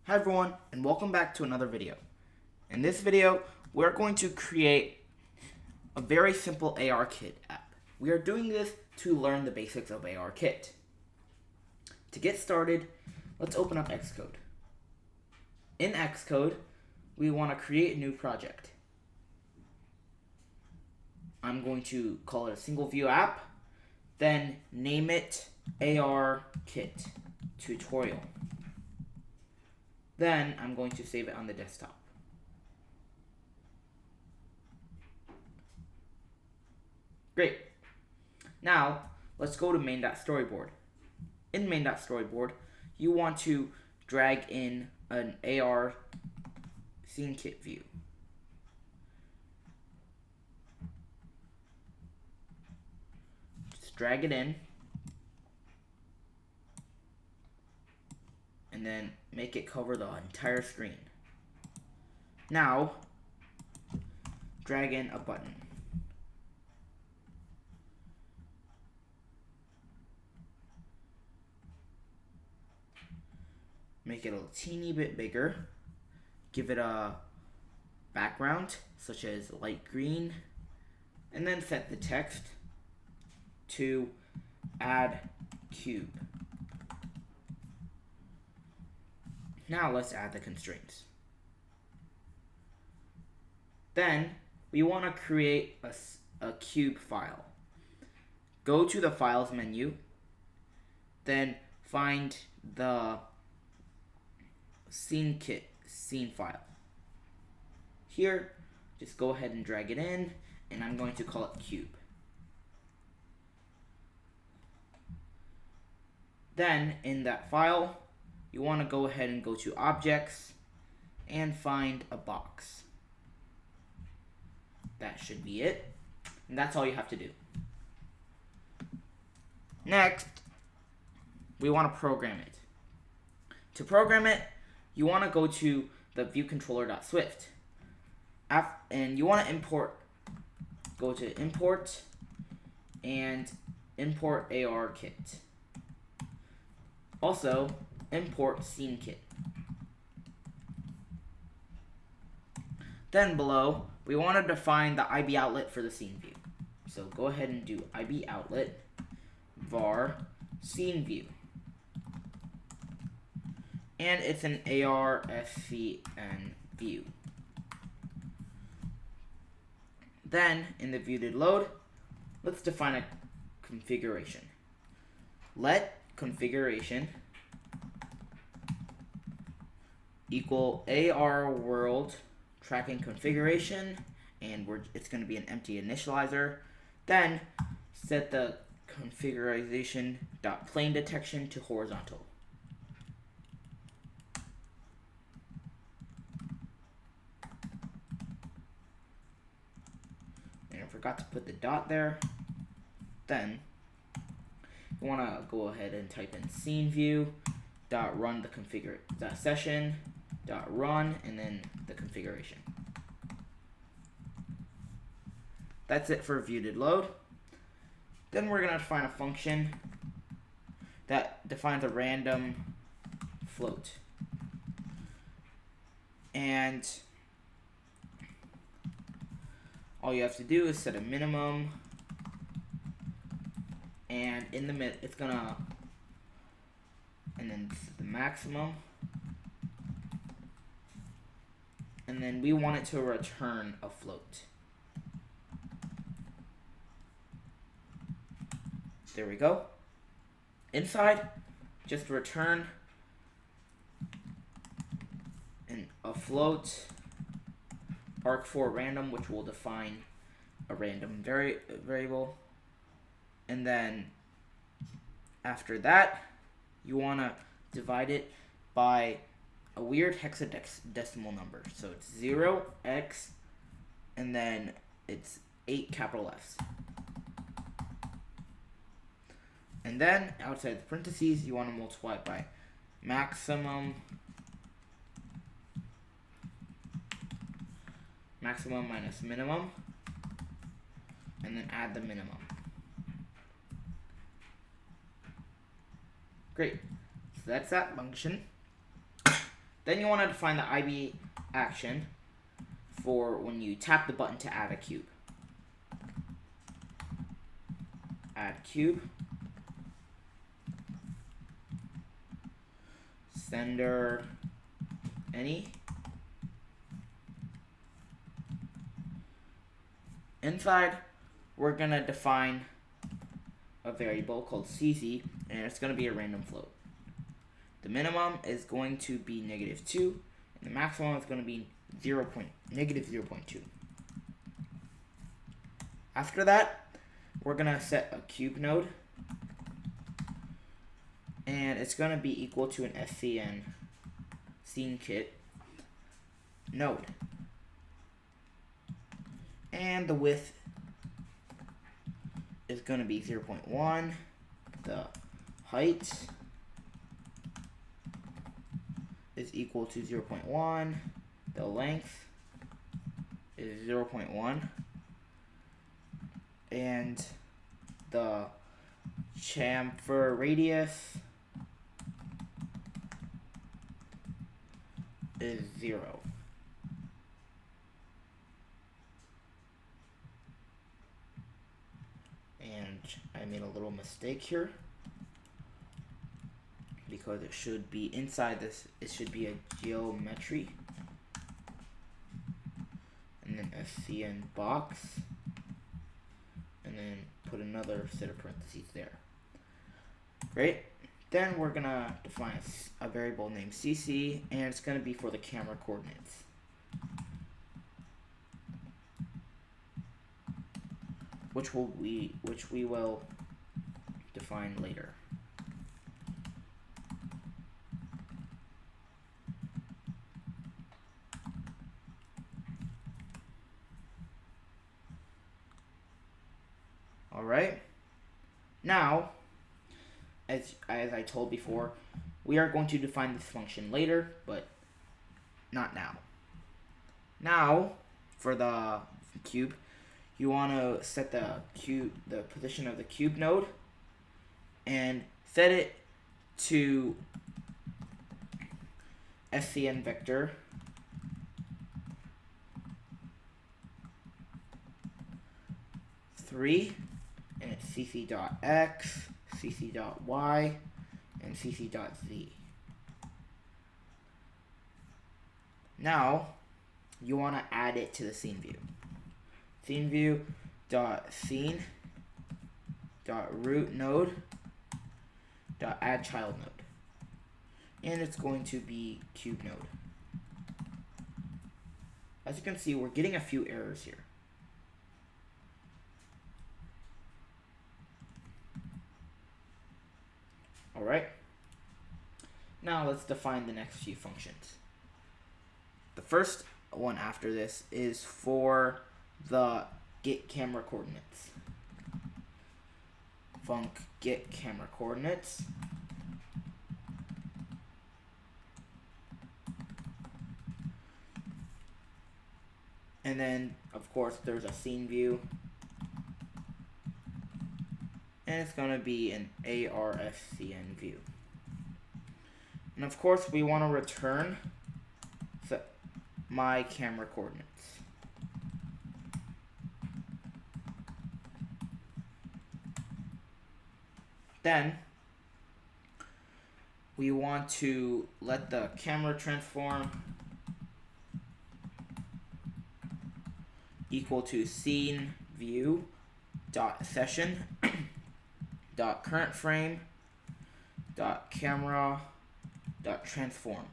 Hi everyone, and welcome back to another video. In this video, we're going to create a very simple ARKit app. We are doing this to learn the basics of ARKit. To get started, let's open up Xcode. In Xcode, we want to create a new project. I'm going to call it a single view app, then name it ARKit tutorial. Then I'm going to save it on the desktop. Great. Now, let's go to main.storyboard. In main.storyboard, you want to drag in an AR scene kit view. Just drag it in, and then make it cover the entire screen. Now, drag in a button. Make it a teeny bit bigger. Give it a background, such as light green, and then set the text to add cube. Now let's add the constraints. Then we want to create a cube file. Go to the Files menu, then find the scene file. Here, just go ahead and drag it in, and I'm going to call it cube. Then in that file, you want to go ahead and go to Objects and find a box. That should be it. And that's all you have to do. Next, we want to program it. To program it, you want to go to the viewcontroller.swift. And you want to go to Import and import ARKit. Also, import SceneKit. Then below, we want to define the IB outlet for the scene view. So go ahead and do IB outlet var scene view. And it's an ARSCN view. Then in the view.load, let's define a configuration. Let configuration equal AR world tracking configuration, and it's going to be an empty initializer. Then set the configuration.plane detection to horizontal. And I forgot to put the dot there. Then you want to go ahead and type in scene view dot run the configure dot session dot run and then the configuration. That's it for view.load. Then we're going to define a function that defines a random float. And all you have to do is set a minimum, and in the it's gonna, and then the maximum, and then we want it to return a float. There we go. Inside, just return a float arc4 random, which will define a random variable. And then after that, you want to divide it by a weird hexadecimal number. So it's 0x and then it's 8 capital F's. And then outside the parentheses, you want to multiply it by maximum minus minimum, and then add the minimum. Great. So that's that function. Then you want to define the IB action for when you tap the button to add a cube. Add cube. Sender any. Inside, we're going to define a variable called cc, and it's going to be a random float. The minimum is going to be -2, and the maximum is going to be -0.2. After that, we're going to set a cube node, and it's going to be equal to an scn SceneKit node. And the width is going to be 0.1. The height is equal to 0.1. The length is 0.1. And the chamfer radius is 0. And I made a little mistake here because it should be inside this, it should be a geometry and then scn box and then put another set of parentheses there. Great. Then we're gonna define a variable named cc, and it's gonna be for the camera coordinates. Which we will define later. All right. Now, as I told before, we are going to define this function later, but not now. Now, for the cube, you want to set the position of the cube node and set it to scn vector three, and it's cc.x, cc.y, and cc.z. Now you want to add it to the scene view. Scene view dot scene dot root node dot add child node, and it's going to be cube node. As you can see, we're getting a few errors here. All right. Now let's define the next few functions. The first one after this is for the get camera coordinates. Func get camera coordinates. And then, of course, there's a scene view. And it's going to be an ARSCN view. And of course, we want to return my camera coordinates. Then we want to let the camera transform equal to scene view dot session dot current frame dot camera dot transform.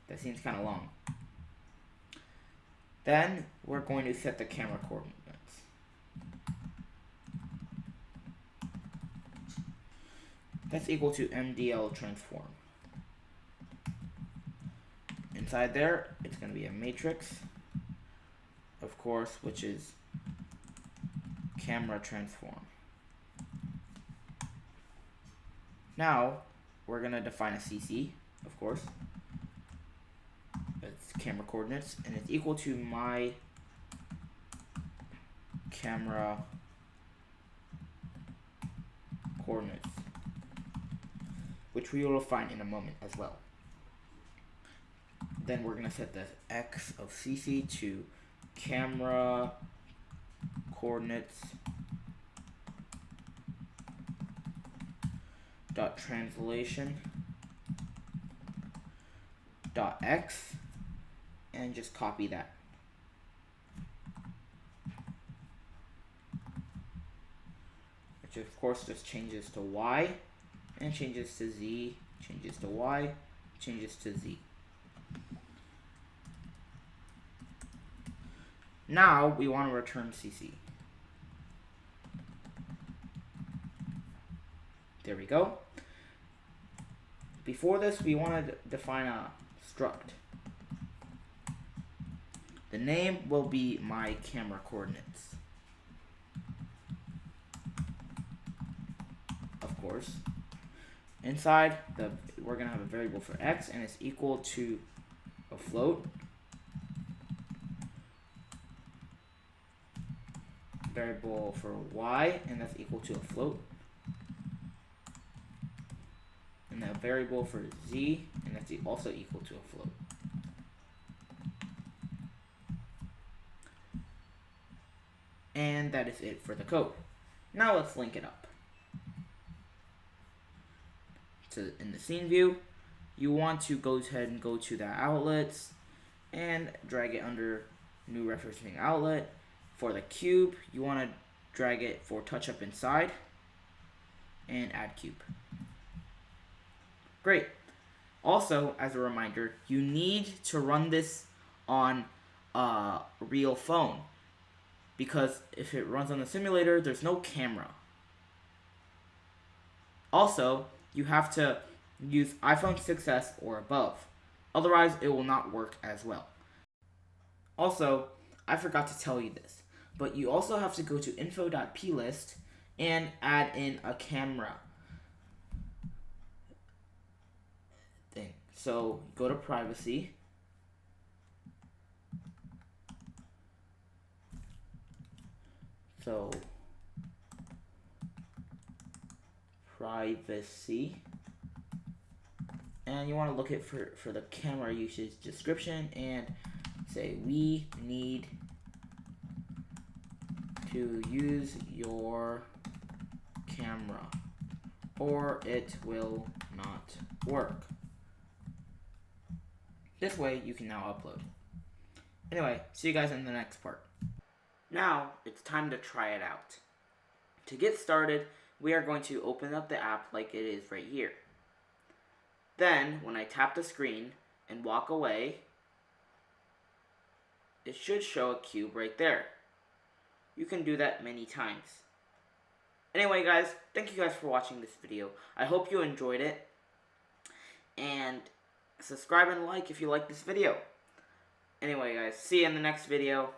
That seems kind of long. Then we're going to set the camera coordinates. That's equal to MDL transform. Inside there, it's going to be a matrix, of course, which is camera transform. Now, we're going to define a CC, of course. It's camera coordinates, and it's equal to my camera coordinates, which we will find in a moment as well. Then we're going to set the x of CC to camera coordinates dot translation dot x, and just copy that. Which of course just changes to y, and changes to z, changes to y, changes to z. Now we want to return CC. There we go. Before this, we want to define a struct. The name will be my camera coordinates. Of course. Inside, we're going to have a variable for x, and it's equal to a float. Variable for y, and that's equal to a float. And a variable for z, and that's also equal to a float. And that is it for the code. Now let's link it up. So in the scene view, you want to go ahead and go to the outlets and drag it under new referencing outlet. For the cube, you want to drag it for touch up inside and add cube. Great. Also, as a reminder, you need to run this on a real phone, because if it runs on the simulator, there's no camera. Also, you have to use iPhone 6s or above. Otherwise, it will not work as well. Also, I forgot to tell you this, but you also have to go to info.plist and add in a camera thing. So go to privacy. So privacy. And you want to look at for the camera usage description and say we need to use your camera or it will not work. This way you can now upload. Anyway, see you guys in the next part. Now it's time to try it out. To get started, we are going to open up the app like it is right here. Then when I tap the screen and walk away, it should show a cube right there. You can do that many times. Anyway guys, thank you guys for watching this video. I hope you enjoyed it. And subscribe and like if you like this video. Anyway guys, see you in the next video.